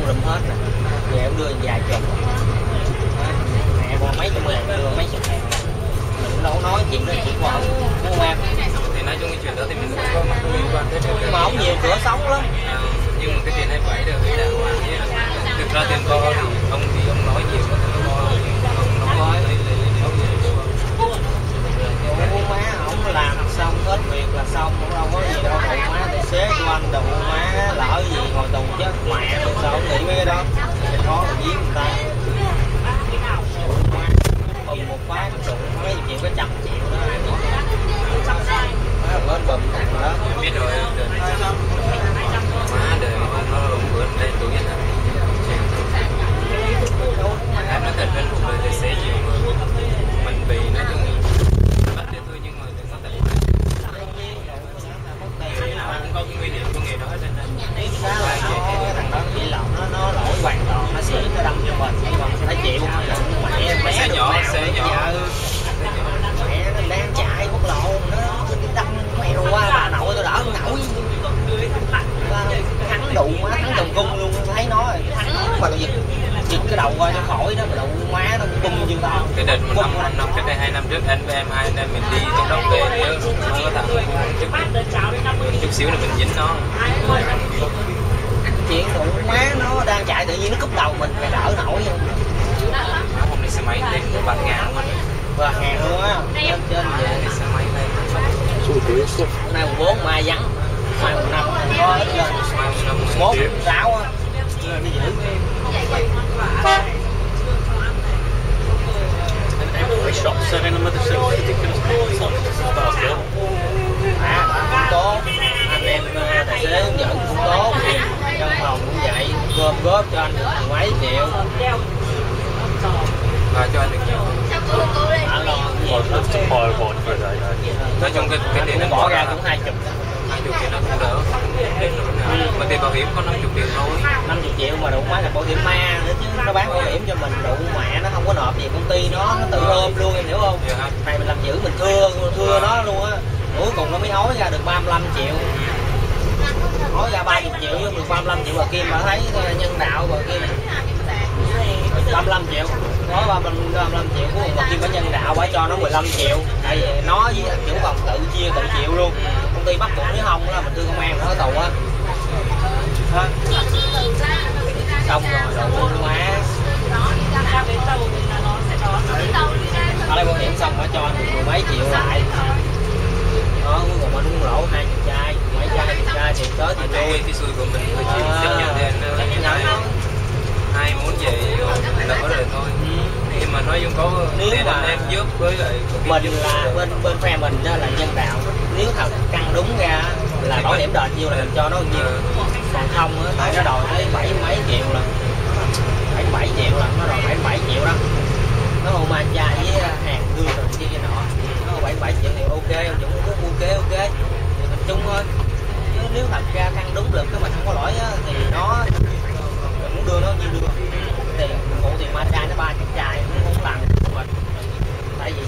lụm hết nè. Về em đưa vài chục, mẹ qua mấy chục ngàn, đưa mấy chục ngàn. Mình đâu có nói chuyện đó, chuyện của ông, đúng không em? Thì nói chung cái chuyện đó thì mình không có mặt liên quan tới Nhưng mà ông nhiều cửa sống lắm. Nhưng mà cái tiền 27 đều phải đàng hoàng chứ. Thực ra tiền bo thì ông nói nhiều, cái bo thì ông nói lấy đâu gì Ủa má, ổng làm xong hết việc là xong, cũng đâu có gì đâu. Đụng má tài xế của anh, đụng má lỡ gì ngồi tù chết mẹ rồi sao không nghĩ mấy cái đó. Thì khó mà giết người ta. Bùm một phát đụng mấy chuyện có 100 triệu đó. Má lên bùm thằng đó. em biết rồi. Má đời nó bữa lên tù nhân hả? Em nói thật, bên cuộc đời tài xế nhiều người mình vì nói chung bắt đi thôi, nhưng mà đừng có tận mà cũng có cái nguy hiểm của nghề đó hết trơn. Thằng đó bị lộn nó lỗi hoàn toàn, nó xử nó đâm cho mình, nhưng mà phải chịu. Mẹ xe nhỏ mẹ nó đang chạy quốc lộ nó đâm mèo qua bà nội tôi đỡ nổi. Thắng đụ má, thắng đồng cung luôn, thấy nó thắng mà giật cái đầu coi cho khỏi đó, mà đụ má nó cung như tao. Cái đợt một năm cách đây 2 năm trước anh với em hai anh em mình đi trong đông về nhớ nó có thằng chút xíu là mình dính nó. Chuyện đụ má nó đang chạy tự nhiên nó cúp đầu mình phải đỡ nổi luôn. Nó không đi xe máy lên có 3.000 luôn. Và hàng luôn á, lên trên về Đi xe máy lên. hôm nay 4 mai vắng, mai 5 có ít lên, 1, 6 á, đi giữ. They stopped selling them at the ridiculous price. Cũng tốt, anh em tài xế hướng dẫn cũng tốt, trong phòng cũng vậy, gom góp cho anh được mấy triệu. Và cho anh được nhiều. Nói chung cái tiền nó bỏ ra cũng 20 triệu nó cũng đỡ. Mà tiền bảo hiểm có 50 triệu thôi. 50 triệu mà đủ máy là bảo hiểm ma nữa chứ, nó bán bảo hiểm cho mình đủ mẹ nó không có nộp gì công ty nó tự ôm luôn, em hiểu không? Này mình làm giữ mình thưa nó luôn á, cuối cùng nó mới hối ra được 35 triệu. Hối ra 30 triệu với được 35 triệu, bà Kim bà thấy nhân đạo bà Kim 35 triệu, nói 35 triệu của bà Kim bà nhân đạo bà cho nó 15 triệu, tại vì nó với thằng chủ phòng tự chịu luôn, công ty bắt buộc nếu không là mình đưa công an nó ở tù á. Xong rồi đồ má ở đây bảo hiểm xong nó cho anh 10 mấy triệu lại đó, cuối cùng anh cũng lỗ 20 chai, mấy chai 20 chai thì tới thì tôi cái xui của mình phải chịu chấp nhận thì anh hai muốn vậy là có rồi thôi. Nhưng mà nói chung có tiền anh em giúp với lại mình là bên phe mình đó là nhân đạo, nếu thật căng đúng ra là bảo hiểm đền nhiêu là mình cho nó nhiêu, còn không á tại nó đòi tới 7 mấy triệu là 77 triệu là nó đòi 77 triệu đó, nó Oma chai với hàng đưa rồi kia nọ, nó 77 triệu thì ok, ông Dũng cũng ok thì mình chung thôi. Nếu thật ra căng đúng được cái mình không có lỗi á thì nó mình muốn đưa nó nhiêu đưa, thì phụ tiền ma chai nó 300 chai nó không làm của mình, tại vì